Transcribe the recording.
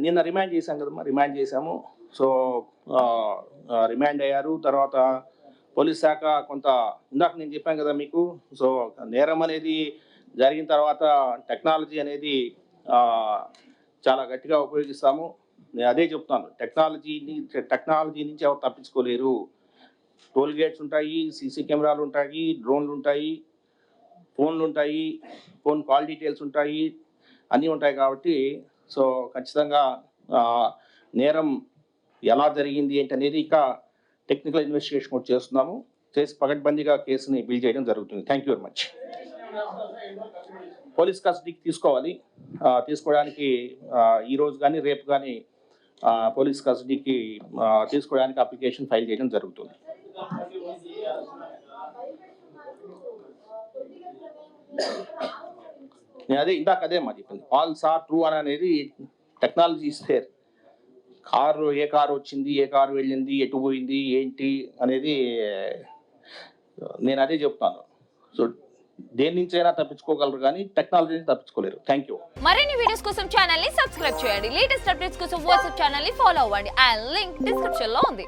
నిన్న రిమాండ్ చేశాం కదమ్మా, రిమాండ్ చేశాము. సో రిమాండ్ అయ్యారు. తర్వాత పోలీస్ శాఖ కొంత, ఇందాక నేను చెప్పాను కదా మీకు, సో నేరం అనేది జరిగిన తర్వాత టెక్నాలజీ అనేది చాలా గట్టిగా ఉపయోగిస్తాము. నేను అదే చెప్తాను, టెక్నాలజీ నుంచి ఎవరు తప్పించుకోలేరు. టోల్ గేట్స్ ఉంటాయి, సీసీ కెమెరాలు ఉంటాయి, డ్రోన్లు ఉంటాయి, ఫోన్లు ఉంటాయి, ఫోన్ కాల్ డీటెయిల్స్ ఉంటాయి, అన్నీ ఉంటాయి. కాబట్టి సో ఖచ్చితంగా నేరం ఎలా జరిగింది ఏంటి అనేది ఇక టెక్నికల్ ఇన్వెస్టిగేషన్ కూడా చేస్తున్నాము. చేసి పకడ్బందీగా కేసుని బిల్ చేయడం జరుగుతుంది. Thank you very much. Police కస్టడీకి తీసుకోవడానికి ఈరోజు కానీ రేపు కానీ పోలీస్ కస్టడీకి తీసుకోవడానికి అప్లికేషన్ ఫైల్ చేయడం జరుగుతుంది. నేను అదే మా చెప్పింది, ఫాల్స్ ఆర్ ట్రూ అని అనేది టెక్నాలజీ ఇస్తే ఏ కారు వచ్చింది, ఏ కారు వెళ్ళింది, ఎటు పోయింది, ఏంటి అనేది నేను అదే చెప్తాను. సో దేని నుంచి అయినా తప్పించుకోగలరు కానీ టెక్నాలజీ నుంచి తప్పించుకోలేరు. Thank you. మరిన్ని వీడియోస్ కోసం ఛానల్ ని సబ్స్క్రైబ్ చేయండి. లేటెస్ట్ అప్డేట్స్ కోసం వాట్సాప్ ఛానల్ ని ఫాలో అవ్వండి. ఆ లింక్ డిస్క్రిప్షన్ లో ఉంది.